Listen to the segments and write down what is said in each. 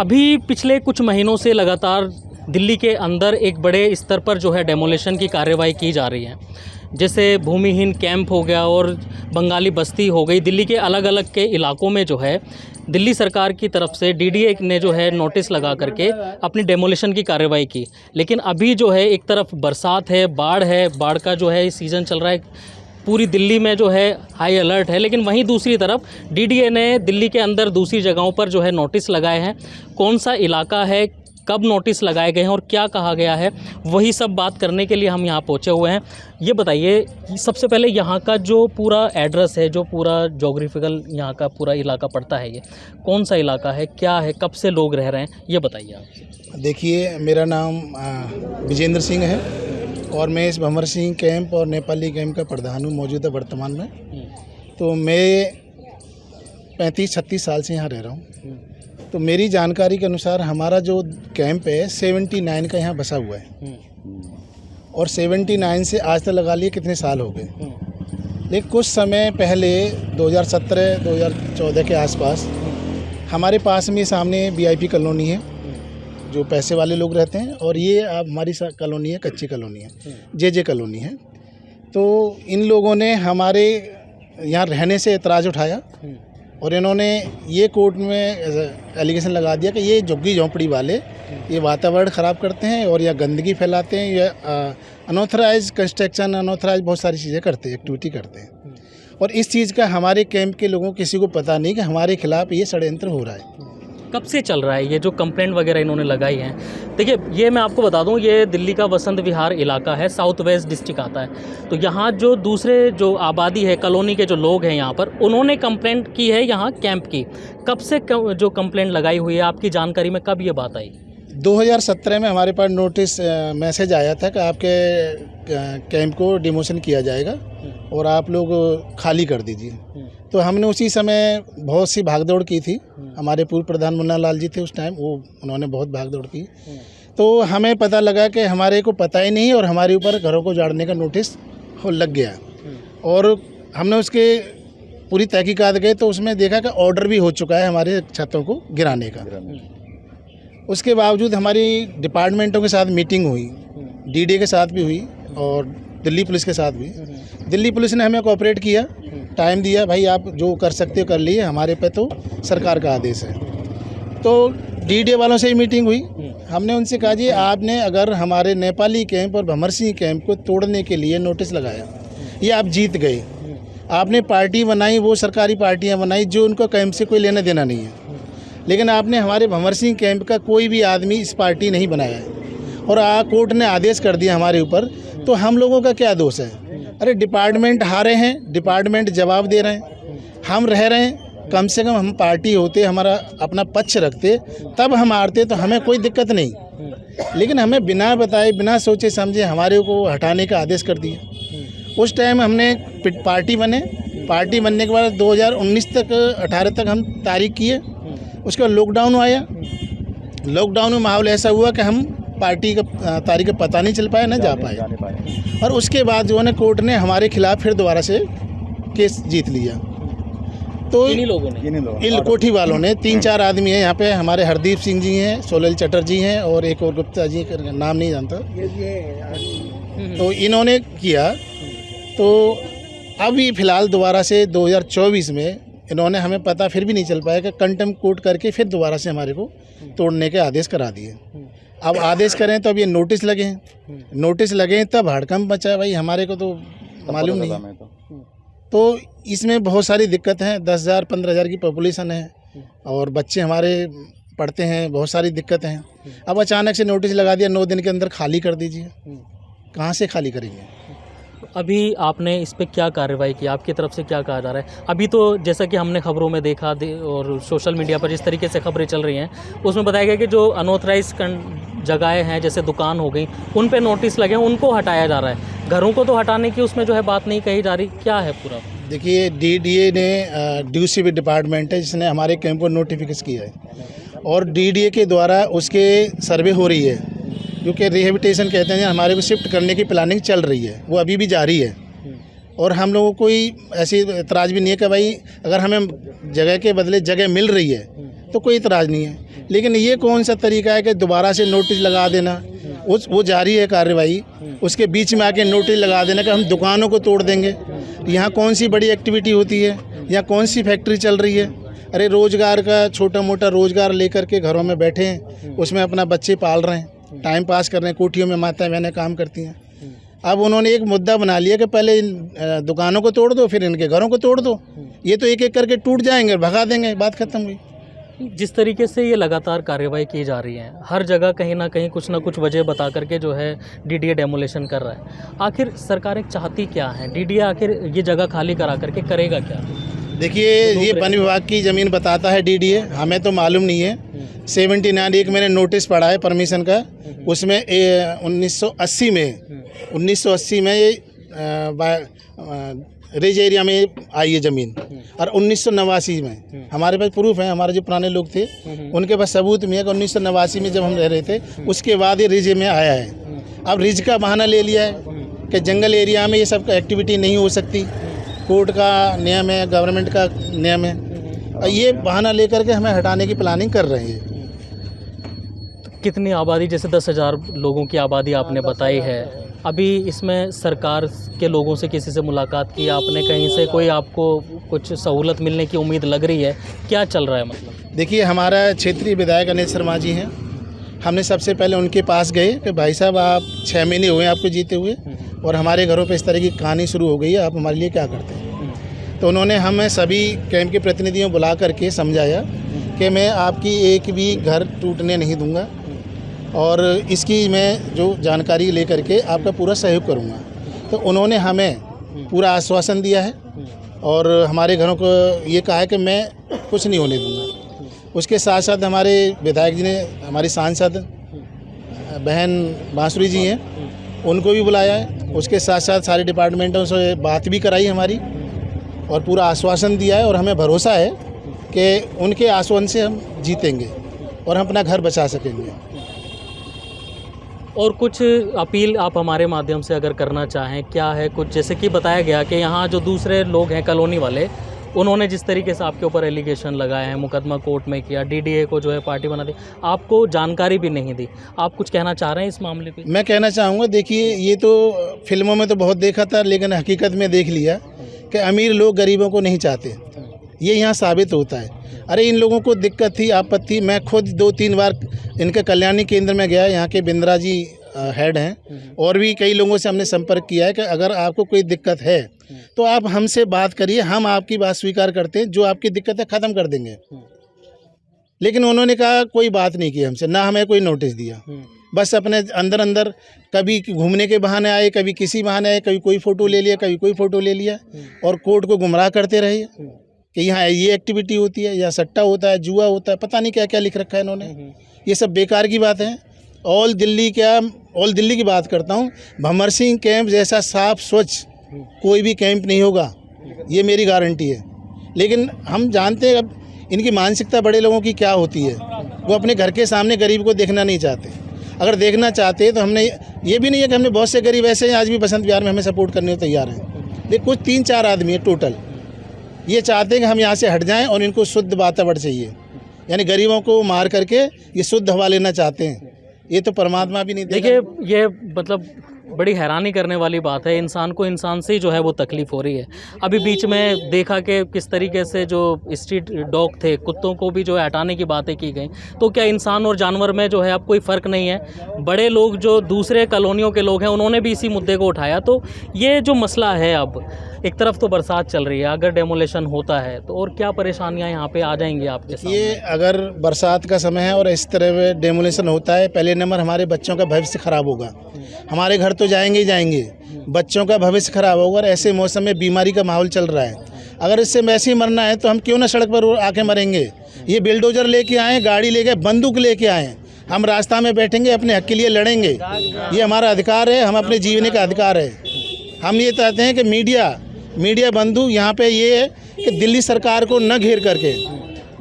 अभी पिछले कुछ महीनों से लगातार दिल्ली के अंदर एक बड़े स्तर पर जो है डेमोलेशन की कार्रवाई की जा रही है। जैसे भूमिहीन कैंप हो गया और बंगाली बस्ती हो गई। दिल्ली के अलग अलग के इलाकों में जो है दिल्ली सरकार की तरफ से डीडीए ने जो है नोटिस लगा करके अपनी डेमोलेशन की कार्रवाई की। लेकिन अभी जो है एक तरफ बरसात है, बाढ़ का जो है सीज़न चल रहा है, पूरी दिल्ली में जो है हाई अलर्ट है। लेकिन वहीं दूसरी तरफ डीडीए ने दिल्ली के अंदर दूसरी जगहों पर जो है नोटिस लगाए हैं। कौन सा इलाका है, कब नोटिस लगाए गए हैं और क्या कहा गया है, वही सब बात करने के लिए हम यहाँ पहुँचे हुए हैं। ये बताइए, सबसे पहले यहाँ का जो पूरा एड्रेस है, जो पूरा जोग्राफिकल यहाँ का पूरा इलाका पड़ता है, ये कौन सा इलाका है, क्या है, कब से लोग रह रहे हैं, ये बताइए आप। देखिए, मेरा नाम विजेंद्र सिंह है और मैं इस भंवर सिंह कैंप और नेपाली कैंप का प्रधान हूँ मौजूदा वर्तमान में। तो मैं 35-36 साल से यहाँ रह रहा हूँ। तो मेरी जानकारी के अनुसार हमारा जो कैंप है 79 का यहाँ बसा हुआ है और 79 से आज तक लगा लिए कितने साल हो गए। लेकिन कुछ समय पहले 2017-2014 के आसपास हमारे पास में सामने वीआईपी कॉलोनी है, जो पैसे वाले लोग रहते हैं, और ये अब हमारी कॉलोनी है, कच्ची कॉलोनी है, जे कॉलोनी है। तो इन लोगों ने हमारे यहाँ रहने से एतराज़ उठाया और इन्होंने ये कोर्ट में एलिगेशन लगा दिया कि ये झुग्गी झोंपड़ी वाले ये वातावरण ख़राब करते हैं और या गंदगी फैलाते हैं या अनऑथराइज कंस्ट्रक्शन, अनऑथराइज बहुत सारी चीज़ें करते हैं, एक्टिविटी करते हैं। और इस चीज़ का हमारे कैंप के लोगों किसी को पता नहीं कि हमारे खिलाफ़ ये षड्यंत्र हो रहा है। कब से चल रहा है ये जो कंप्लेंट वगैरह इन्होंने लगाई है? देखिए, ये मैं आपको बता दूं, ये दिल्ली का वसंत विहार इलाका है, साउथ वेस्ट डिस्ट्रिक्ट आता है। तो यहाँ जो दूसरे जो आबादी है, कॉलोनी के जो लोग हैं यहाँ पर, उन्होंने कंप्लेंट की है यहाँ कैंप की। कब से जो कंप्लेंट लगाई हुई है, आपकी जानकारी में कब ये बात आई? 2017 में हमारे पास नोटिस मैसेज आया था कि आपके कैंप को डिमोशन किया जाएगा और आप लोग खाली कर दीजिए। तो हमने उसी समय बहुत सी भागदौड़ की थी। हमारे पूर्व प्रधान मुन्ना लाल जी थे उस टाइम, उन्होंने बहुत भागदौड़ की। तो हमें पता लगा कि हमारे को पता ही नहीं और हमारे ऊपर घरों को उजाड़ने का नोटिस लग गया। और हमने उसके पूरी तहकीकात गए तो उसमें देखा कि ऑर्डर भी हो चुका है हमारे छतों को गिराने का। उसके बावजूद हमारी डिपार्टमेंटों के साथ मीटिंग हुई, डीडीए के साथ भी हुई और दिल्ली पुलिस के साथ भी। दिल्ली पुलिस ने हमें कोऑपरेट किया, टाइम दिया, भाई आप जो कर सकते हो कर लिए, हमारे पे तो सरकार का आदेश है। तो डीडीए वालों से ही मीटिंग हुई। हमने उनसे कहा जी, आपने अगर हमारे नेपाली कैंप और भंवर सिंह कैंप को तोड़ने के लिए नोटिस लगाया, ये आप जीत गए। आपने पार्टी बनाई, वो सरकारी पार्टियां बनाई जो उनको कैंप से कोई लेना देना नहीं है। लेकिन आपने हमारे भंवर सिंह कैंप का कोई भी आदमी इस पार्टी नहीं बनाया है और कोर्ट ने आदेश कर दिया हमारे ऊपर। तो हम लोगों का क्या दोष है? अरे डिपार्टमेंट हारे हैं, डिपार्टमेंट जवाब दे रहे हैं, हम रह रहे हैं। कम से कम हम पार्टी होते, हमारा अपना पक्ष रखते, तब हम हारते तो हमें कोई दिक्कत नहीं। लेकिन हमें बिना बताए, बिना सोचे समझे हमारे को हटाने का आदेश कर दिया। उस टाइम हमने पार्टी बनने के बाद 2019 तक 18 तक हम तारीख किए। उसके बाद लॉकडाउन आया। लॉकडाउन में माहौल ऐसा हुआ कि हम पार्टी का तारीख का पता नहीं चल पाया, ना जा पाए। और उसके बाद जो है कोर्ट ने हमारे खिलाफ फिर दोबारा से केस जीत लिया। तो इन कोठी वालों ने 3-4 आदमी हैं यहाँ पे, हमारे हरदीप सिंह जी हैं, सोलल चटर्जी हैं और एक और गुप्ता जी का नाम नहीं जानता। तो इन्होंने किया। तो अभी फ़िलहाल दोबारा से 2024 में इन्होंने, हमें पता फिर भी नहीं चल पाया कि कंटेम्प्ट कोर्ट करके फिर दोबारा से हमारे को तोड़ने के आदेश करा दिए। अब आदेश करें तो अब ये नोटिस लगे हैं, नोटिस लगे हैं तब हड़कंप मचा है। भाई हमारे को तो मालूम नहीं। तो इसमें बहुत सारी दिक्कत हैं। 10,000 15,000 की पॉपुलेशन है और बच्चे हमारे पढ़ते हैं, बहुत सारी दिक्कत हैं। अब अचानक से नोटिस लगा दिया, 9 दिन के अंदर खाली कर दीजिए। कहाँ से खाली करेंगे? अभी आपने इस पे क्या कार्रवाई की, आपकी तरफ से क्या कहा जा रहा है? अभी तो जैसा कि हमने खबरों में देखा और सोशल मीडिया पर जिस तरीके से खबरें चल रही हैं, उसमें बताया गया कि जो अनऑथराइज जगहें हैं, जैसे दुकान हो गई, उन पे नोटिस लगे हैं, उनको हटाया जा रहा है। घरों को तो हटाने की उसमें जो है बात नहीं कही जा रही, क्या है पूरा? देखिए, डीडीए ने ड्यूसीबी डिपार्टमेंट है जिसने हमारे कैंप को नोटिफिकेशन किया है और डीडीए के द्वारा उसके सर्वे हो रही है, जो कि रिहेबिटेशन कहते हैं। हमारे को शिफ्ट करने की प्लानिंग चल रही है, वो अभी भी जारी है। और हम लोगों को कोई ऐसी इतराज़ भी नहीं है कि भाई अगर हमें जगह के बदले जगह मिल रही है तो कोई इतराज़ नहीं है। लेकिन ये कौन सा तरीका है कि दोबारा से नोटिस लगा देना, वो जारी है कार्रवाई, उसके बीच में आके नोटिस लगा देना कि हम दुकानों को तोड़ देंगे। यहाँ कौन सी बड़ी एक्टिविटी होती है, यहाँ कौन सी फैक्ट्री चल रही है? अरे रोज़गार का छोटा मोटा रोज़गार लेकर के घरों में बैठे हैं, उसमें अपना बच्चे पाल रहे हैं, टाइम पास कर रहे हैं, कोठियों में माताएं बहनें काम करती हैं। अब उन्होंने एक मुद्दा बना लिया कि पहले इन दुकानों को तोड़ दो, फिर इनके घरों को तोड़ दो। ये तो एक एक करके टूट जाएंगे, भगा देंगे, बात खत्म हुई। जिस तरीके से ये लगातार कार्रवाई की जा रही है, हर जगह कहीं ना कहीं कुछ ना कुछ वजह बता करके जो है डीडीए डेमोलेशन कर रहा है। आखिर सरकार एक चाहती क्या है? डीडीए आखिर ये जगह खाली करा करके करेगा क्या? देखिए, ये वन विभाग की ज़मीन बताता है डीडीए, हमें तो मालूम नहीं है। 79 एक मैंने नोटिस पढ़ा है परमिशन का, उसमें 1980 में ये रिज एरिया में आई है ज़मीन, और 1989 में हमारे पास प्रूफ है, हमारे जो पुराने लोग थे उनके पास सबूत में है कि 1989 में जब हम रह रहे थे उसके बाद ये रिज में आया है। अब रिज का बहाना ले लिया है कि जंगल एरिया में ये सब एक्टिविटी नहीं हो सकती, कोर्ट का नियम है, गवर्नमेंट का नियम है, और ये बहाना लेकर के हमें हटाने की प्लानिंग कर रहे हैं। कितनी आबादी, जैसे 10,000 लोगों की आबादी आपने बताई है, अभी इसमें सरकार के लोगों से किसी से मुलाकात की आपने? कहीं से कोई आपको कुछ सहूलत मिलने की उम्मीद लग रही है? क्या चल रहा है मतलब? देखिए, हमारा क्षेत्रीय विधायक अनिल शर्मा जी हैं, हमने सबसे पहले उनके पास गए कि भाई साहब, आप 6 महीने हुए आपको जीते हुए और हमारे घरों पे इस तरह की कहानी शुरू हो गई है, आप हमारे लिए क्या करते हैं? तो उन्होंने हमें सभी कैंप के प्रतिनिधियों बुला करके समझाया कि मैं आपकी एक भी घर टूटने नहीं दूंगा और इसकी मैं जो जानकारी लेकर के आपका पूरा सहयोग करूंगा। तो उन्होंने हमें पूरा आश्वासन दिया है और हमारे घरों को ये कहा है कि मैं कुछ नहीं होने दूंगा। उसके साथ साथ हमारे विधायक जी ने, हमारी सांसद बहन बांसुरी जी हैं, उनको भी बुलाया है। उसके साथ साथ सारे डिपार्टमेंटों से बात भी कराई हमारी और पूरा आश्वासन दिया है, और हमें भरोसा है कि उनके आश्वासन से हम जीतेंगे और हम अपना घर बचा सकेंगे। और कुछ अपील आप हमारे माध्यम से अगर करना चाहें, क्या है कुछ? जैसे कि बताया गया कि यहाँ जो दूसरे लोग हैं कॉलोनी वाले, उन्होंने जिस तरीके से आपके ऊपर एलिगेशन लगाए हैं, मुकदमा कोर्ट में किया, डीडीए को जो है पार्टी बना दी, आपको जानकारी भी नहीं दी, आप कुछ कहना चाह रहे हैं इस मामले पे? मैं कहना चाहूँगा, देखिए, ये तो फिल्मों में तो बहुत देखा था, लेकिन हकीकत में देख लिया कि अमीर लोग गरीबों को नहीं चाहते। ये यहाँ साबित होता है। अरे, इन लोगों को दिक्कत थी, आपत्ति, मैं खुद 2-3 बार इनके कल्याणी केंद्र में गया, यहाँ के बिंद्रा जी हेड हैं, और भी कई लोगों से हमने संपर्क किया है कि अगर आपको कोई दिक्कत है तो आप हमसे बात करिए, हम आपकी बात स्वीकार करते हैं, जो आपकी दिक्कत है ख़त्म कर देंगे। लेकिन उन्होंने कहा कोई बात नहीं की हमसे, ना हमें कोई नोटिस दिया, बस अपने अंदर अंदर कभी घूमने के बहाने आए, कभी किसी बहाने आए, कभी कोई फ़ोटो ले लिया, कभी कोई फ़ोटो ले लिया, और कोर्ट को गुमराह करते रहे कि यहाँ ये एक्टिविटी होती है, यहाँ सट्टा होता है, जुआ होता है, पता नहीं क्या क्या लिख रखा है इन्होंने। ये सब बेकार की बात है। ऑल दिल्ली की बात करता हूँ, भंवर सिंह कैंप जैसा साफ स्वच्छ कोई भी कैंप नहीं होगा, ये मेरी गारंटी है। लेकिन हम जानते हैं अब इनकी मानसिकता बड़े लोगों की क्या होती है, वो अपने घर के सामने गरीब को देखना नहीं चाहते। अगर देखना चाहते तो हमने ये भी नहीं है कि हमने बहुत से गरीब ऐसे हैं आज भी बसंत विहार में हमें सपोर्ट करने को तैयार हैं, लेकिन कुछ 3-4 आदमी है टोटल, ये चाहते हैं कि हम यहाँ से हट जाएं और इनको शुद्ध वातावरण चाहिए, यानी गरीबों को मार करके ये शुद्ध हवा लेना चाहते हैं। ये तो परमात्मा भी नहीं देगा। देखिए, ये मतलब बड़ी हैरानी करने वाली बात है, इंसान को इंसान से ही जो है वो तकलीफ़ हो रही है। अभी बीच में देखा कि किस तरीके से जो स्ट्रीट डॉग थे, कुत्तों को भी जो है हटाने की बातें की गई। तो क्या इंसान और जानवर में जो है अब कोई फ़र्क नहीं है? बड़े लोग जो दूसरे कॉलोनियों के लोग हैं उन्होंने भी इसी मुद्दे को उठाया। तो ये जो मसला है, अब एक तरफ तो बरसात चल रही है, अगर डेमोलेशन होता है तो और क्या परेशानियाँ यहाँ पे आ जाएंगी आपके सामने? ये अगर बरसात का समय है और इस तरह डेमोलेशन होता है, पहले नंबर हमारे बच्चों का भविष्य खराब होगा। हमारे घर तो जाएंगे ही जाएंगे, बच्चों का भविष्य खराब होगा। और ऐसे मौसम में बीमारी का माहौल चल रहा है, अगर इससे वैसे ही मरना है तो हम क्यों ना सड़क पर आके मरेंगे। ये बिल्डोजर लेके आए, गाड़ी लेके, बंदूक लेके आए, हम रास्ता में बैठेंगे, अपने हक के लिए लड़ेंगे, ये हमारा अधिकार है, हम अपने जीने का अधिकार है। हम ये चाहते हैं कि मीडिया बंधु यहाँ पे ये है कि दिल्ली सरकार को न घेर करके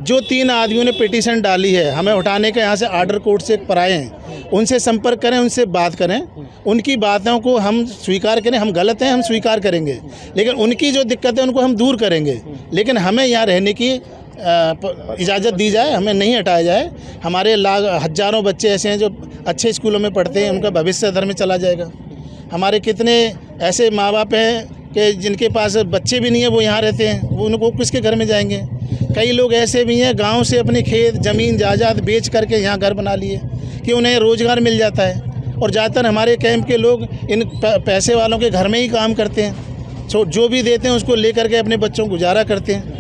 जो 3 आदमियों ने पिटीशन डाली है हमें उठाने का, यहाँ से आर्डर कोर्ट से कराए हैं, उनसे संपर्क करें, उनसे बात करें, उनकी बातों को हम स्वीकार करें। हम गलत हैं, हम स्वीकार करेंगे, लेकिन उनकी जो दिक्कत है उनको हम दूर करेंगे। लेकिन हमें यहाँ रहने की इजाज़त दी जाए, हमें नहीं हटाया जाए। हमारे हज़ारों बच्चे ऐसे हैं जो अच्छे स्कूलों में पढ़ते हैं, उनका भविष्य अधर में चला जाएगा। हमारे कितने ऐसे माँ बाप हैं कि जिनके पास बच्चे भी नहीं है, वो यहाँ रहते हैं, वो उनको किसके घर में जाएंगे। कई लोग ऐसे भी हैं गांव से अपने खेत ज़मीन जायदाद बेच करके यहाँ घर बना लिए कि उन्हें रोज़गार मिल जाता है। और ज़्यादातर हमारे कैंप के लोग इन पैसे वालों के घर में ही काम करते हैं, जो भी देते हैं उसको ले करके अपने बच्चों को गुजारा करते हैं।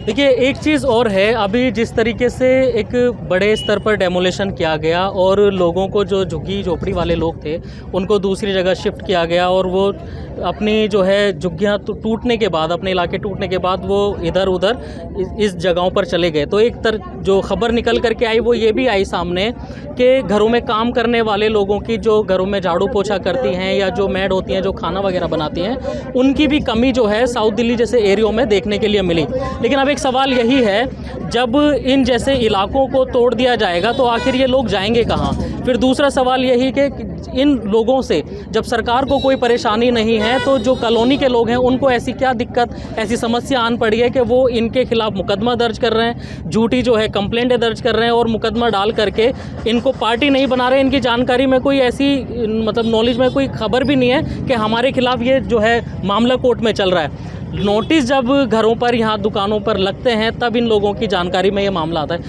देखिए, एक चीज़ और है, अभी जिस तरीके से एक बड़े स्तर पर डेमोलेशन किया गया और लोगों को, जो झुग्गी झोपड़ी वाले लोग थे, उनको दूसरी जगह शिफ्ट किया गया और वो अपनी जो है झुग्गियाँ टूटने के बाद, अपने इलाके टूटने के बाद वो इधर उधर इस जगहों पर चले गए। तो एक जो खबर निकल करके आई वो ये भी आई सामने कि घरों में काम करने वाले लोगों की, जो घरों में झाड़ू पोछा करती हैं या जो मेड होती हैं जो खाना वगैरह बनाती हैं, उनकी भी कमी जो है साउथ दिल्ली जैसे एरियो में देखने के लिए मिली। लेकिन अब एक सवाल यही है, जब इन जैसे इलाकों को तोड़ दिया जाएगा तो आखिर ये लोग जाएंगे कहाँ? फिर दूसरा सवाल यही कि इन लोगों से जब सरकार को कोई परेशानी नहीं है तो जो कॉलोनी के लोग हैं उनको ऐसी क्या दिक्कत, ऐसी समस्या आन पड़ी है कि वो इनके खिलाफ मुकदमा दर्ज कर रहे हैं, झूठी जो है कंप्लेंट दर्ज कर रहे हैं और मुकदमा डाल करके इनको पार्टी नहीं बना रहे। इनकी जानकारी में कोई ऐसी मतलब नॉलेज में कोई खबर भी नहीं है कि हमारे खिलाफ ये जो है मामला कोर्ट में चल रहा है। नोटिस जब घरों पर, यहाँ दुकानों पर लगते हैं तब इन लोगों की जानकारी में ये मामला आता है।